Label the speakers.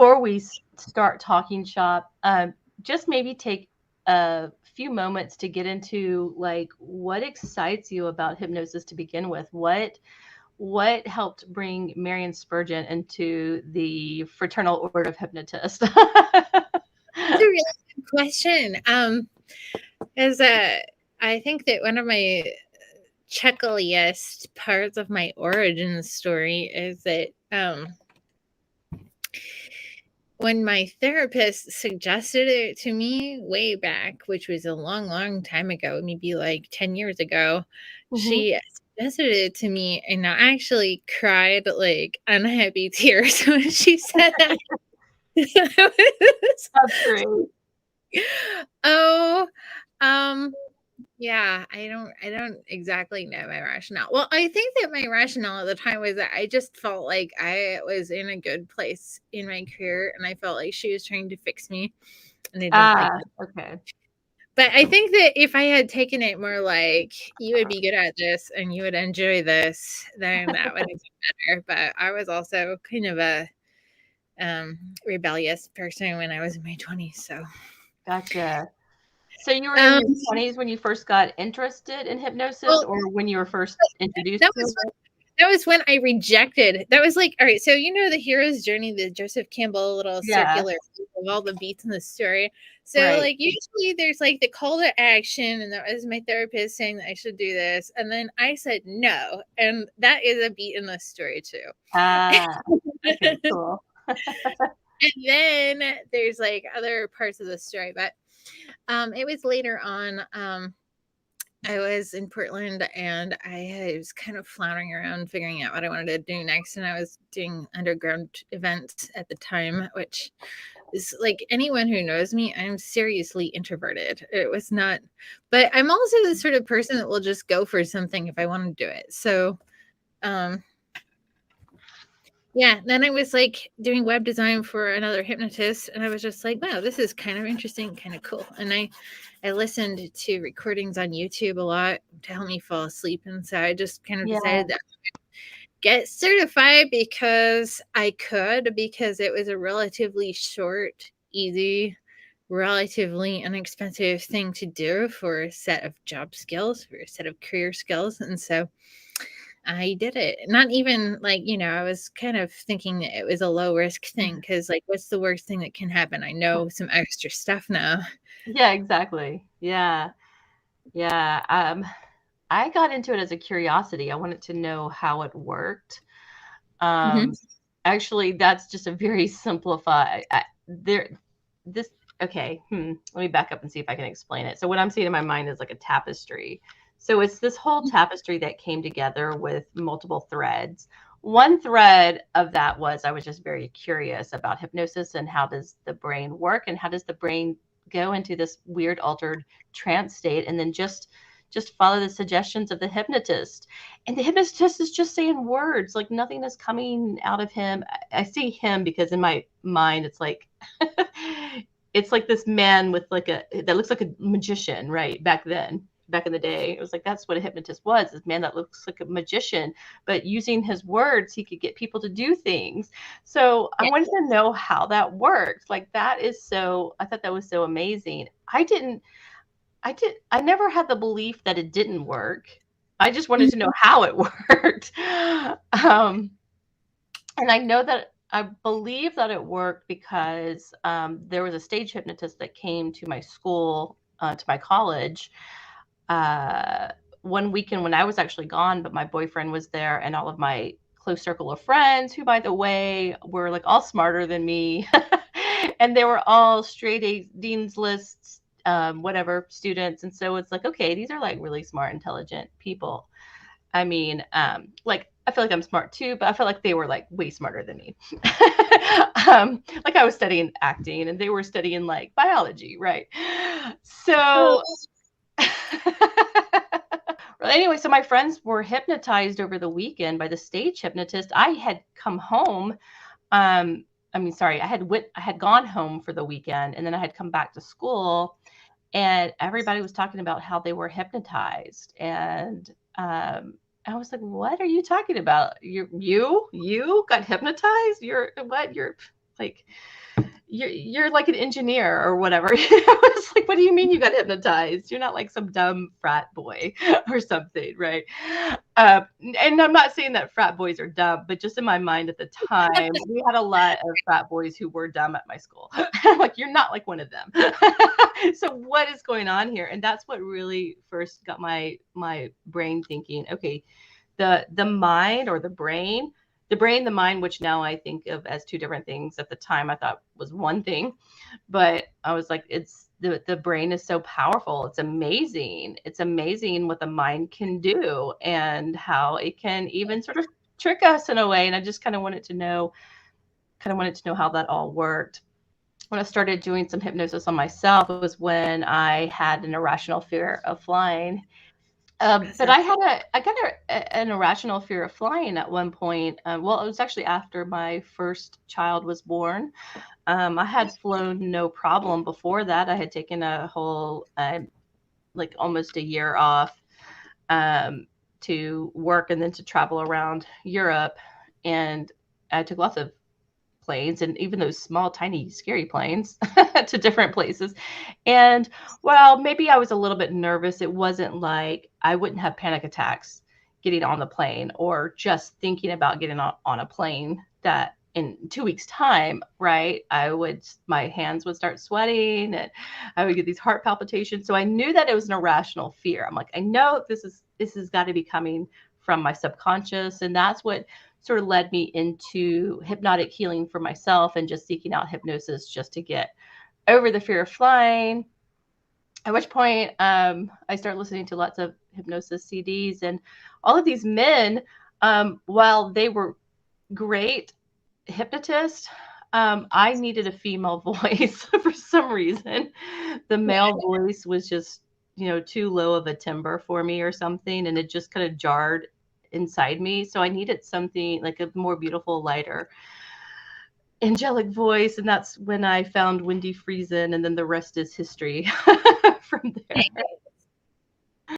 Speaker 1: before we start talking shop, just maybe take a few moments to get into like what excites you about hypnosis to begin with. What helped bring Marian Spurgeon into the Fraternal Order of Hypnotists?
Speaker 2: That's a really good question. I think that one of my chuckliest parts of my origin story is that when my therapist suggested it to me way back, which was a long, long time ago, maybe like 10 years ago, she suggested it to me, and I actually cried like unhappy tears when she said that.
Speaker 1: That's great.
Speaker 2: Oh, yeah, I don't exactly know my rationale. Well, I think that my rationale at the time was that I just felt like I was in a good place in my career, and I felt like she was trying to fix me, and I didn't like it.
Speaker 1: Okay.
Speaker 2: But I think that if I had taken it more like, you would be good at this and you would enjoy this, then that would have been better. But I was also kind of a rebellious person when I was in my 20s. So
Speaker 1: Gotcha. So you were in your 20s when you first got interested in hypnosis, or when you were first introduced to it?
Speaker 2: That was when I rejected. That was like, all right, so you know the hero's journey, the Joseph Campbell little circular of all the beats in the story. So like usually there's like the call to action, and that was my therapist saying that I should do this, and then I said no, and that is a beat in the story too.
Speaker 1: Okay, cool.
Speaker 2: And then there's like other parts of the story, but it was later on. I was in Portland, and I was kind of floundering around figuring out what I wanted to do next. And I was doing underground events at the time, which is like, anyone who knows me, I'm seriously introverted. It was not, but I'm also the sort of person that will just go for something if I want to do it. So, yeah, then I was like doing web design for another hypnotist, and I was just like, wow, this is kind of interesting, kind of cool. And I listened to recordings on YouTube a lot to help me fall asleep. And so I just kind of decided that I would get certified because I could, because it was a relatively short, easy, relatively inexpensive thing to do for a set of job skills, for a set of career skills. And so I did it. Not even like, I was kind of thinking that it was a low risk thing, because like, what's the worst thing that can happen? I know some extra stuff now.
Speaker 1: Yeah, exactly. Yeah. I got into it as a curiosity. I wanted to know how it worked. Actually, that's just a very simplified. Okay. Let me back up and see if I can explain it. So what I'm seeing in my mind is like a tapestry. So it's this whole tapestry that came together with multiple threads. One thread of that was I was just very curious about hypnosis and how does the brain work, and how does the brain go into this weird altered trance state, and then just follow the suggestions of the hypnotist. And the hypnotist is just saying words, like nothing is coming out of him. I see him because in my mind it's like it's like this man with like that looks like a magician, right? Back in the day, it was like that's what a hypnotist was, this man that looks like a magician, but using his words he could get people to do things. So I wanted to know how that works. Like I thought that was so amazing. I never had the belief that it didn't work. I just wanted to know how it worked. And I believe that it worked because there was a stage hypnotist that came to my school, to my college, one weekend when I was actually gone, but my boyfriend was there, and all of my close circle of friends, who, by the way, were like all smarter than me, and they were all straight A, Dean's Lists, whatever students. And so it's like, okay, these are like really smart, intelligent people. I mean, like I feel like I'm smart too, but I feel like they were like way smarter than me. Like I was studying acting and they were studying like biology, right? So anyway, so my friends were hypnotized over the weekend by the stage hypnotist. I had come home. I had gone home for the weekend, and then I had come back to school, and everybody was talking about how they were hypnotized. And I was like, what are you talking about? You got hypnotized? You're what? like, you're like an engineer or whatever. It's like, what do you mean you got hypnotized? You're not like some dumb frat boy or something, right? And I'm not saying that frat boys are dumb, but just in my mind at the time, we had a lot of frat boys who were dumb at my school. I'm like, you're not like one of them. So what is going on here? And that's what really first got my brain thinking, okay, the mind or the brain, the mind, which now I think of as two different things. At the time I thought was one thing, but I was like, it's the brain is so powerful. It's amazing. It's amazing what the mind can do and how it can even sort of trick us in a way. And I just kind of wanted to know how that all worked. When I started doing some hypnosis on myself, it was when I had an irrational fear of flying. But I got an irrational fear of flying at one point. Well, it was actually after my first child was born. I had flown no problem before that. I had taken a whole, like almost a year off to work and then to travel around Europe. And I took lots of planes, and even those small, tiny, scary planes to different places. And while maybe I was a little bit nervous, it wasn't like I wouldn't have panic attacks getting on the plane or just thinking about getting on a plane that in 2 weeks time, right? My hands would start sweating and I would get these heart palpitations. So I knew that it was an irrational fear. I'm like, I know this has got to be coming from my subconscious. And that's what sort of led me into hypnotic healing for myself and just seeking out hypnosis just to get over the fear of flying. At which point, I started listening to lots of hypnosis CDs, and all of these men, while they were great hypnotists, I needed a female voice for some reason. The male voice was just, too low of a timbre for me or something, and it just kind of jarred inside me. So I needed something like a more beautiful, lighter, angelic voice. And that's when I found Wendy Friesen, and then the rest is history from there.